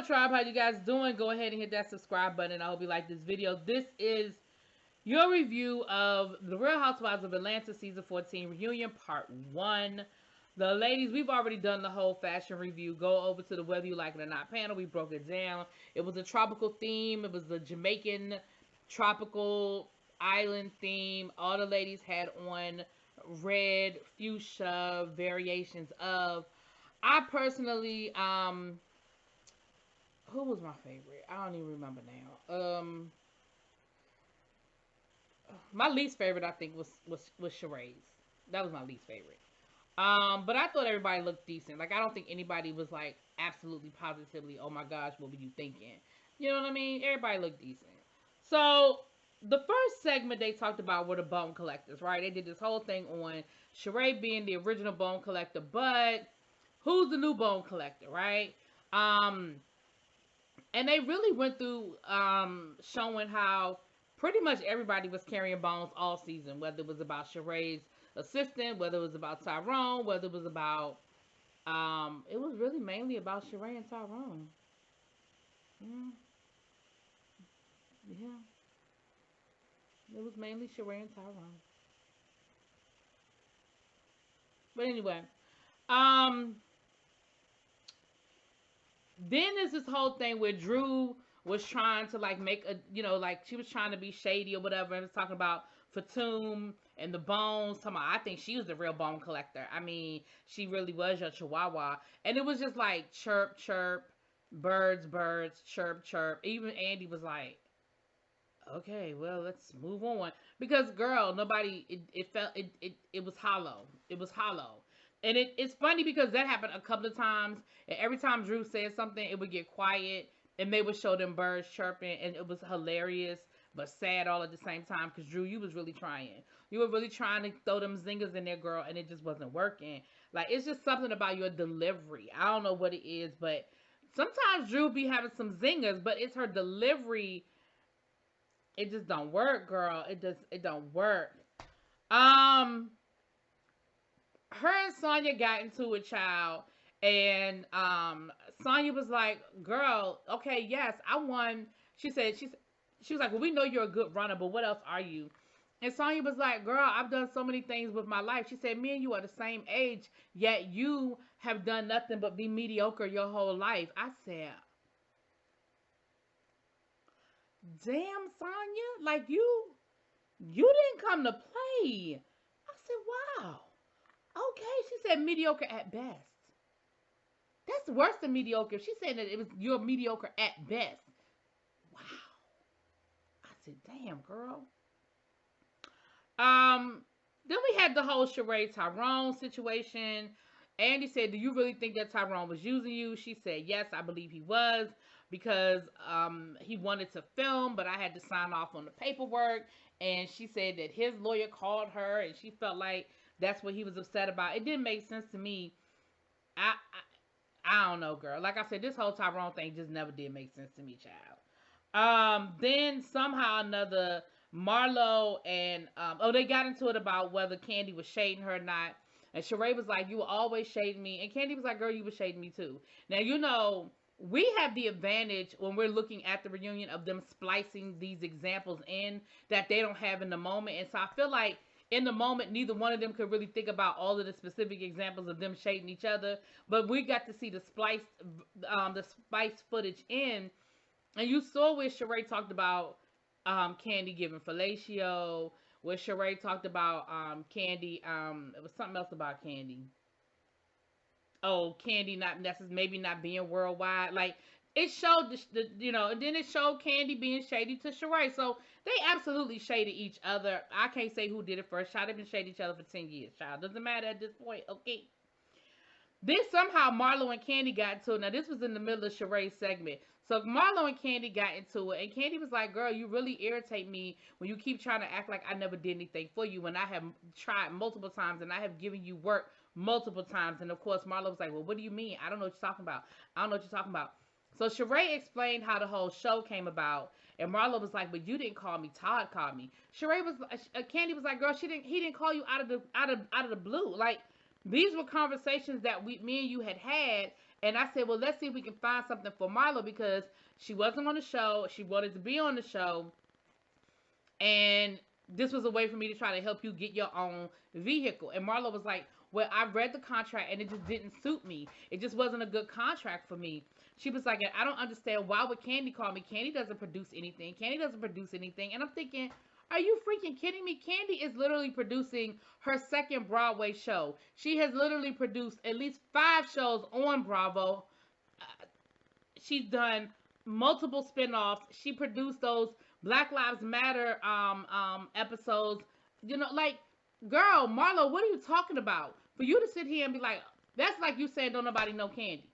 up, tribe? How you guys doing? Go ahead and hit that subscribe button. I hope you like this video. This is your review of The Real Housewives of Atlanta Season 14 Reunion Part 1. The ladies, we've already done the whole fashion review. Go over to the Whether You Like It or Not panel. We broke it down. It was a tropical theme. It was a Jamaican tropical island theme. All the ladies had on red, fuchsia variations of. I personally, who was my favorite? I don't even remember now. My least favorite, I think, was Sheree's. That was my least favorite. But I thought everybody looked decent. Like, I don't think anybody was like absolutely positively, oh my gosh, what were you thinking? You know what I mean? Everybody looked decent. So the first segment they talked about were the bone collectors, right? They did this whole thing on Sheree being the original bone collector, but who's the new bone collector, right? And they really went through showing how pretty much everybody was carrying bones all season, whether it was about Sheree's assistant, whether it was about Tyrone, whether it was about it was really mainly about Sheree and Tyrone. Yeah. Yeah. It was mainly Sheree and Tyrone. But anyway, um then there's this whole thing where Drew was trying to like make a, you know, like she was trying to be shady or whatever, and was talking about Fatum and the bones. Talking about, I think she was the real bone collector. I mean, she really was your chihuahua. And it was just like chirp, chirp, birds, birds, chirp, chirp. Even Andy was like, okay, well, let's move on. Because, girl, nobody, it was hollow. It was hollow. And it's funny because that happened a couple of times. And every time Drew said something, it would get quiet. And they would show them birds chirping. And it was hilarious, but sad all at the same time. Because, Drew, you was really trying. You were really trying to throw them zingers in there, girl. And it just wasn't working. Like, it's just something about your delivery. I don't know what it is. But sometimes Drew be having some zingers. But it's her delivery. It just don't work, girl. It don't work. Her and Sonya got into a child, and Sonya was like, girl, okay, yes, I won. She was like, well, we know you're a good runner, but what else are you? And Sonya was like, girl, I've done so many things with my life. She said, me and you are the same age, yet you have done nothing but be mediocre your whole life. I said, damn, Sonya, like you didn't come to play. I said, wow. Okay, she said mediocre at best. That's worse than mediocre. She said that you're mediocre at best. Wow. I said, damn, girl. Then we had the whole Sheree Tyrone situation. Andy said, do you really think that Tyrone was using you? She said, yes, I believe he was, because he wanted to film, but I had to sign off on the paperwork. And she said that his lawyer called her, and she felt like that's what he was upset about. It didn't make sense to me. I don't know, girl. Like I said, this whole Tyrone thing just never did make sense to me, child. Then somehow or another, Marlo and they got into it about whether Kandi was shading her or not. And Sheree was like, you were always shading me. And Kandi was like, girl, you were shading me too. Now, you know, we have the advantage when we're looking at the reunion of them splicing these examples in that they don't have in the moment. And so I feel like in the moment, neither one of them could really think about all of the specific examples of them shading each other. But we got to see the spliced footage in. And you saw where Sheree talked about Kandi giving fellatio, where Sheree talked about Kandi, it was something else about Kandi. Oh, Kandi not necessarily, maybe not being worldwide. Like, it showed you know, and then it showed Kandi being shady to Sheree. So they absolutely shaded each other. I can't say who did it first. Child, they've been shading each other for 10 years, child. Doesn't matter at this point, okay? Then somehow Marlo and Kandi got into it. Now, this was in the middle of Sheree's segment. So Marlo and Kandi got into it. And Kandi was like, girl, you really irritate me when you keep trying to act like I never did anything for you when I have tried multiple times and I have given you work multiple times. And, of course, Marlo was like, well, what do you mean? I don't know what you're talking about. I don't know what you're talking about. So Sheree explained how the whole show came about. And Marlo was like, but you didn't call me. Todd called me. Kandi was like, girl, he didn't call you out of the blue. Like, these were conversations that me and you had, And I said, well, let's see if we can find something for Marlo because she wasn't on the show. She wanted to be on the show. And this was a way for me to try to help you get your own vehicle. And Marlo was like, well, I read the contract and it just didn't suit me. It just wasn't a good contract for me. She was like, I don't understand. Why would Candy call me? Candy doesn't produce anything. Candy doesn't produce anything. And I'm thinking, are you freaking kidding me? Candy is literally producing her second Broadway show. She has literally produced at least 5 shows on Bravo. She's done multiple spinoffs. She produced those Black Lives Matter episodes. You know, like, girl, Marlo, what are you talking about? For you to sit here and be like, that's like you saying don't nobody know Candy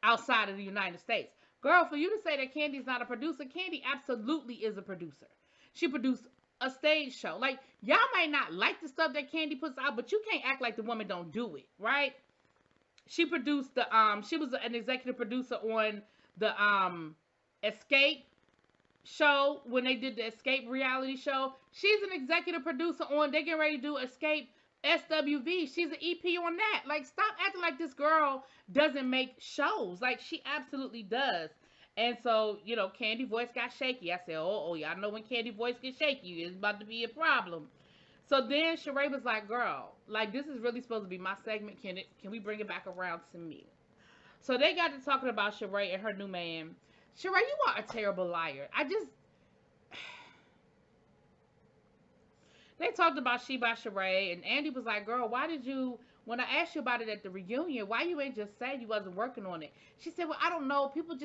outside of the United States. Girl, for you to say that Candy's not a producer, Candy absolutely is a producer. She produced a stage show. Like, y'all might not like the stuff that Candy puts out, but you can't act like the woman don't do it, right? She produced the she was an executive producer on the Escape show when they did the Escape reality show. She's an executive producer on they getting ready to do Escape SWV. She's an EP on that. Like, stop acting like this girl doesn't make shows. Like, she absolutely does. And so, you know, Candy voice got shaky. I said, oh, y'all know when Candy voice gets shaky, it's about to be a problem. So then Sheree was like, girl, like, this is really supposed to be my segment. Can we bring it back around to me? So they got to talking about Sheree and her new man. Sheree, you are a terrible liar. They talked about She by Sheree, and Andy was like, girl, why did you, when I asked you about it at the reunion, why you ain't just say you wasn't working on it? She said, well, I don't know. People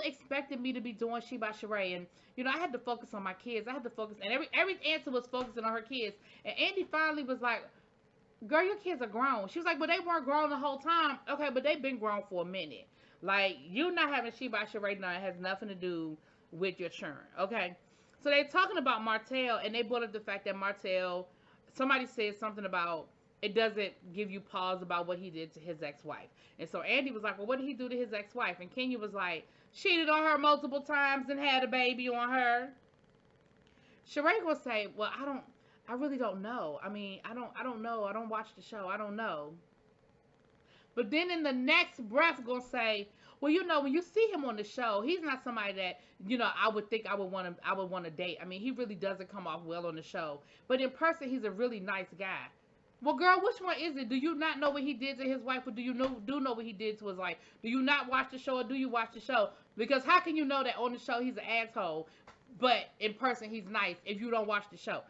expected me to be doing She by Sheree, and, you know, I had to focus on my kids. I had to focus, and every answer was focusing on her kids. And Andy finally was like, girl, your kids are grown. She was like, but they weren't grown the whole time. Okay, but they've been grown for a minute. Like, you not having She by Sheree now has nothing to do with your churn, okay? So they're talking about Martell, and they brought up the fact that Martell, somebody said something about it doesn't give you pause about what he did to his ex-wife. And so Andy was like, well, what did he do to his ex-wife? And Kenya was like, cheated on her multiple times and had a baby on her. Sheree will say, well, I really don't know. I mean, I don't know. I don't watch the show. I don't know. But then in the next breath gonna say, well, you know, when you see him on the show, he's not somebody that, you know, I would think I would want to date. I mean, he really doesn't come off well on the show. But in person, he's a really nice guy. Well, girl, which one is it? Do you not know what he did to his wife, or do you know what he did to his wife? Do you not watch the show, or do you watch the show? Because how can you know that on the show he's an asshole, but in person he's nice if you don't watch the show?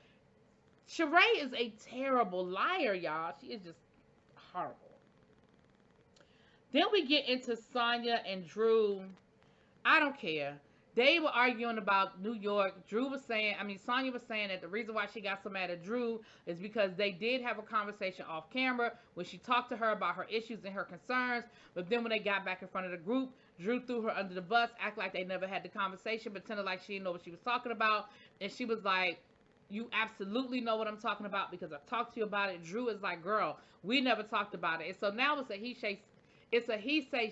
Sheree is a terrible liar, y'all. She is just horrible. Then we get into Sonya and Drew. I don't care. They were arguing about New York. Sonya was saying that the reason why she got so mad at Drew is because they did have a conversation off camera when she talked to her about her issues and her concerns. But then when they got back in front of the group, Drew threw her under the bus, acted like they never had the conversation, pretended like she didn't know what she was talking about. And she was like, you absolutely know what I'm talking about because I've talked to you about it. Drew is like, girl, we never talked about it. And so now it's a he say,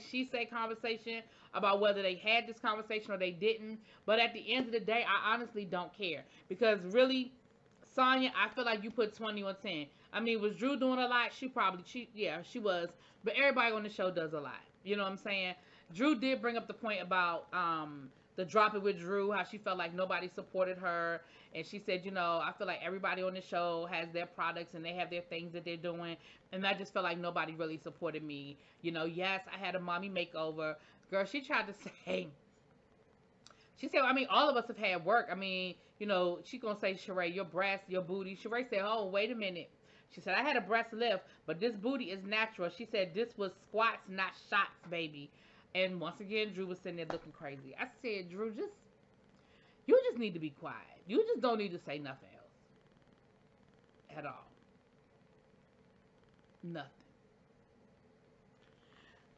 she say conversation about whether they had this conversation or they didn't. But at the end of the day, I honestly don't care. Because really, Sonya, I feel like you put 20 on 10. I mean, was Drew doing a lot? She was. But everybody on the show does a lot. You know what I'm saying? Drew did bring up the point about the Drop It with Drew, how she felt like nobody supported her. And she said, you know, I feel like everybody on the show has their products and they have their things that they're doing. And I just felt like nobody really supported me. You know, yes, I had a mommy makeover. Girl, she tried to say, she said, I mean, all of us have had work. I mean, you know, she gonna say, Sheree, your breast, your booty. Sheree said, oh, wait a minute. She said, I had a breast lift, but this booty is natural. She said, this was squats, not shots, baby. And once again, Drew was sitting there looking crazy. I said, Drew, you just need to be quiet. You just don't need to say nothing else. At all. Nothing.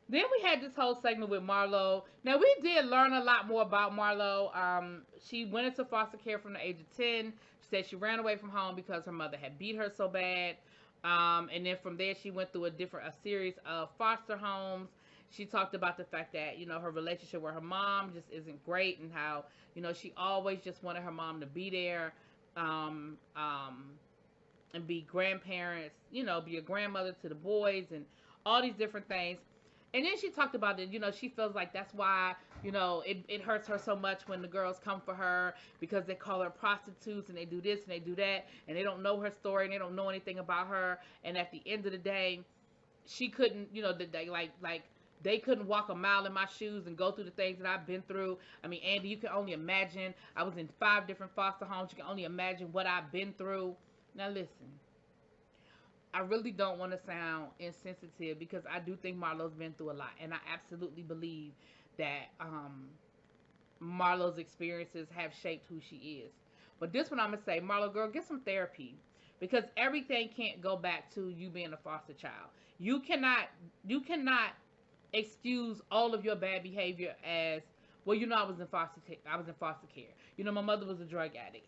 Then we had this whole segment with Marlo. Now, we did learn a lot more about Marlo. She went into foster care from the age of 10. She said she ran away from home because her mother had beat her so bad. And then from there, she went through a series of foster homes. She talked about the fact that, you know, her relationship with her mom just isn't great and how, you know, she always just wanted her mom to be there and be grandparents, you know, be a grandmother to the boys and all these different things. And then she talked about it, she feels like that's why, it hurts her so much when the girls come for her because they call her prostitutes and they do this and they do that and they don't know her story and they don't know anything about her. And at the end of the day, she couldn't, like they couldn't walk a mile in my shoes and go through the things that I've been through. I mean, Andy, you can only imagine. I was in 5 different foster homes. You can only imagine what I've been through. Now listen, I really don't want to sound insensitive because I do think Marlo's been through a lot, and I absolutely believe that Marlo's experiences have shaped who she is. But this one I'm gonna say, Marlo, girl, get some therapy because everything can't go back to you being a foster child. You cannot excuse all of your bad behavior as well. I was in foster care. My mother was a drug addict.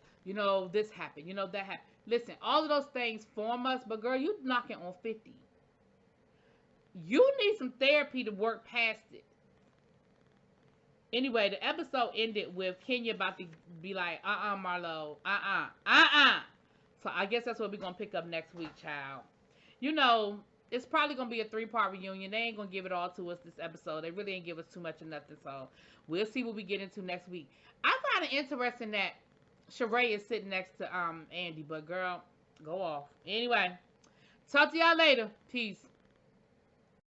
This happened. That happened. Listen, all of those things form us, but girl, you knocking on 50. You need some therapy to work past it. Anyway, the episode ended with Kenya about to be like, Marlo, So I guess that's what we're gonna pick up next week, child. It's probably gonna be a 3-part reunion. They ain't gonna give it all to us this episode. They really ain't give us too much of nothing. So we'll see what we get into next week. I find it interesting that Sheree is sitting next to Andy, but girl, go off. Anyway, talk to y'all later. Peace.